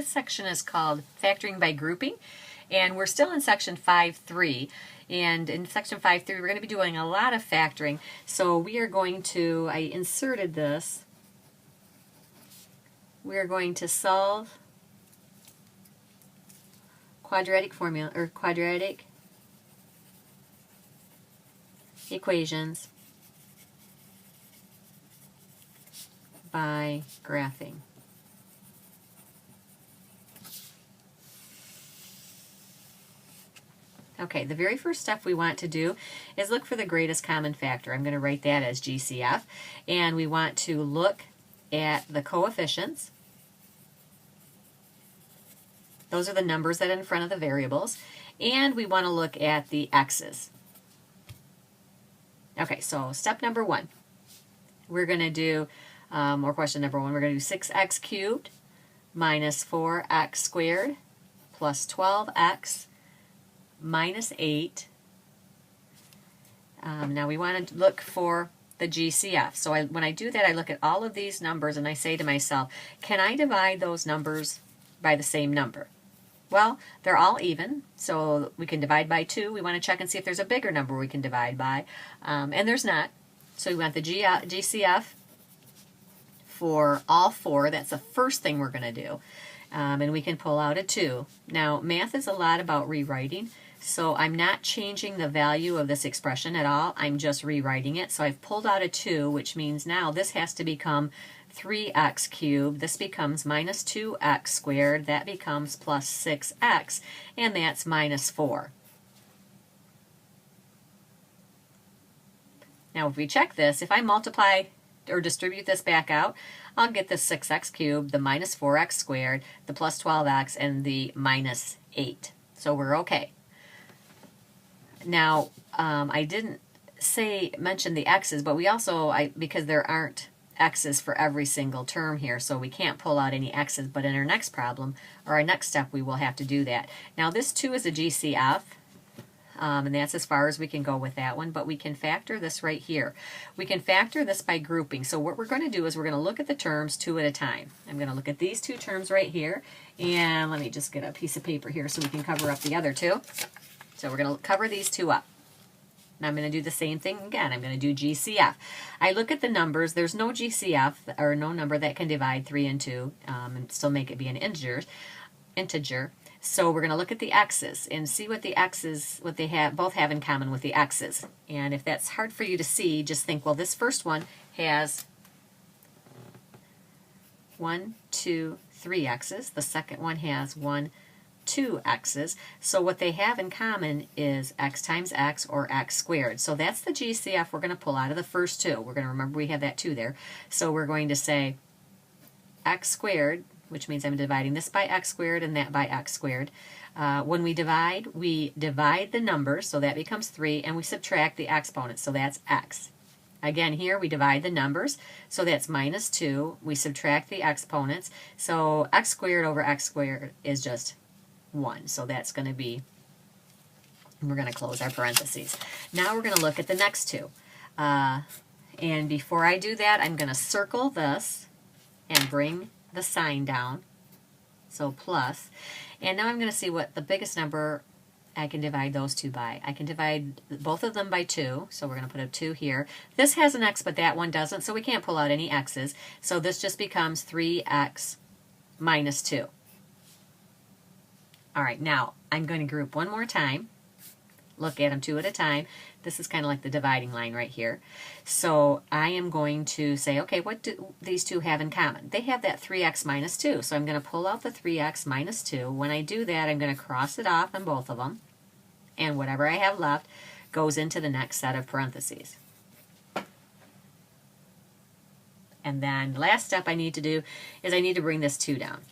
This section is called Factoring by Grouping, and we're still in section 5.3. And in section 5.3, we're going to be doing a lot of factoring. So we are going to, I inserted this, we are going to solve quadratic formula, or quadratic equations by graphing. Okay, the very first step we want to do is look for the greatest common factor. I'm going to write that as GCF. And we want to look at the coefficients. Those are the numbers that are in front of the variables. And we want to look at the x's. Okay, so step number one. We're going to do, or question number one, we're going to do 6x cubed minus 4x squared plus 12x minus 8. Now we want to look for the GCF. So when I do that, I look at all of these numbers and I say to myself, can I divide those numbers by the same number? Well, they're all even, so we can divide by 2. We want to check and see if there's a bigger number we can divide by, and there's not. So we want the GCF for all 4. That's the first thing we're going to do, and we can pull out a 2. Now, math is a lot about rewriting. So I'm not changing the value of this expression at all. I'm just rewriting it. So I've pulled out a 2, which means now this has to become 3x cubed. This becomes minus 2x squared. That becomes plus 6x, and that's minus 4. Now if we check this, if I multiply or distribute this back out, I'll get the 6x cubed, the minus 4x squared, the plus 12x, and the minus 8. So we're okay. Now, I didn't mention the x's, but we also, because there aren't x's for every single term here, so we can't pull out any x's, but in our next problem, or our next step, we will have to do that. Now, this 2 is a GCF, and that's as far as we can go with that one, but we can factor this right here. We can factor this by grouping. So what we're going to do is we're going to look at the terms 2 at a time. I'm going to look at these 2 terms right here, and let me just get a piece of paper here so we can cover up the other 2. So we're going to cover these 2 up. Now I'm going to do the same thing again. I'm going to do GCF. I look at the numbers. There's no GCF, or no number that can divide 3 and 2 and still make it be an integer. So we're going to look at the x's and see what the x's, what they both have in common with the x's. And if that's hard for you to see, just think, well, this first one has 1, 2, 3 x's. The second one has 1, 2 x's. So what they have in common is x times x, or x squared. So that's the GCF we're going to pull out of the first 2. We're going to remember we have that 2 there. So we're going to say x squared, which means I'm dividing this by x squared and that by x squared. When we divide the numbers, so that becomes 3, and we subtract the exponents, so that's x. Again, here we divide the numbers, so that's minus 2. We subtract the exponents, so x squared over x squared is just 1. So that's going to be, we're going to close our parentheses. Now we're going to look at the next 2. And before I do that, I'm going to circle this and bring the sign down, so plus. And now I'm going to see what the biggest number I can divide those 2 by. I can divide both of them by 2, so we're going to put a 2 here. This has an x, but that one doesn't, so we can't pull out any x's. So this just becomes 3x minus 2. All right, now I'm going to group one more time. Look at them 2 at a time. This is kind of like the dividing line right here. So I am going to say, okay, what do these 2 have in common? They have that 3x minus 2. So I'm going to pull out the 3x minus 2. When I do that, I'm going to cross it off on both of them. And whatever I have left goes into the next set of parentheses. And then the last step I need to do is I need to bring this 2 down.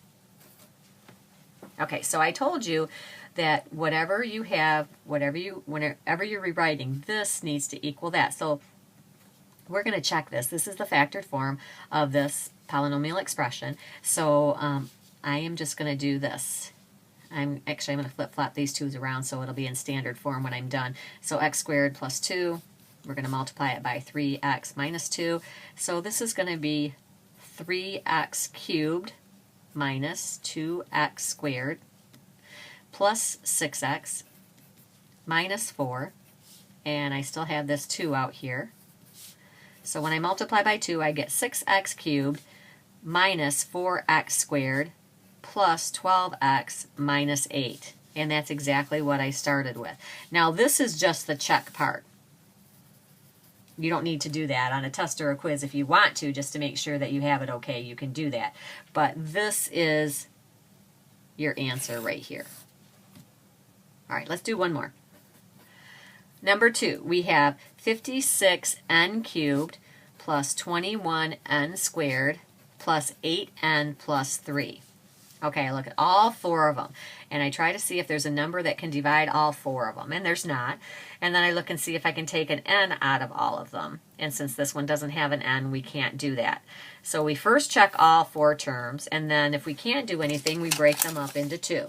Okay, so I told you that whatever you have, whenever you're rewriting, this needs to equal that. So we're going to check this. This is the factored form of this polynomial expression. So I am just going to do this. I'm going to flip-flop these 2's around so it'll be in standard form when I'm done. So x squared plus 2, we're going to multiply it by 3x minus 2. So this is going to be 3x cubed minus 2x squared plus 6x minus 4, and I still have this 2 out here. So when I multiply by 2, I get 6x cubed minus 4x squared plus 12x minus 8. And that's exactly what I started with. Now this is just the check part. You don't need to do that on a test or a quiz. If you want to, just to make sure that you have it okay, you can do that. But this is your answer right here. All right, let's do one more. Number 2, we have 56n cubed plus 21n squared plus 8n plus 3. Okay, I look at all 4 of them, and I try to see if there's a number that can divide all 4 of them, and there's not. And then I look and see if I can take an n out of all of them. And since this one doesn't have an n, we can't do that. So we first check all 4 terms, and then if we can't do anything, we break them up into 2.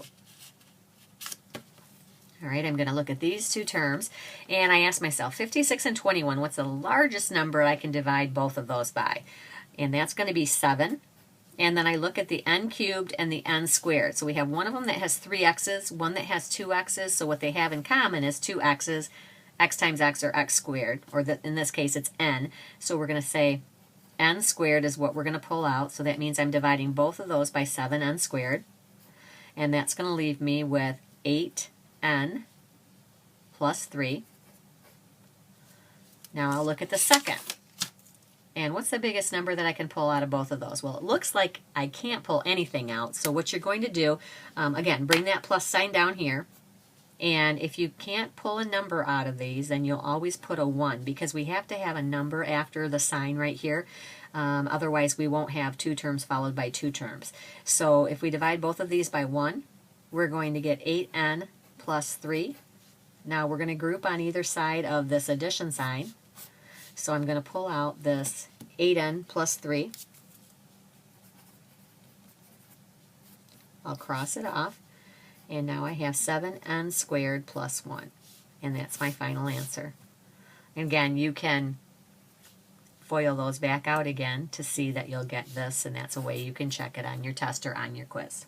All right, I'm going to look at these 2 terms, and I ask myself, 56 and 21, what's the largest number I can divide both of those by? And that's going to be 7. And then I look at the n cubed and the n squared. So we have one of them that has 3 x's, one that has 2 x's. So what they have in common is 2 x's, x times x, or x squared. Or in this case, it's n. So we're going to say n squared is what we're going to pull out. So that means I'm dividing both of those by 7n squared. And that's going to leave me with 8n plus 3. Now I'll look at the second. And what's the biggest number that I can pull out of both of those? Well, it looks like I can't pull anything out. So what you're going to do, again, bring that plus sign down here. And if you can't pull a number out of these, then you'll always put a 1, because we have to have a number after the sign right here. Otherwise, we won't have 2 terms followed by 2 terms. So if we divide both of these by 1, we're going to get 8n plus 3. Now we're going to group on either side of this addition sign. So I'm going to pull out this 8n plus 3. I'll cross it off. And now I have 7n squared plus 1. And that's my final answer. And again, you can FOIL those back out again to see that you'll get this, and that's a way you can check it on your test or on your quiz.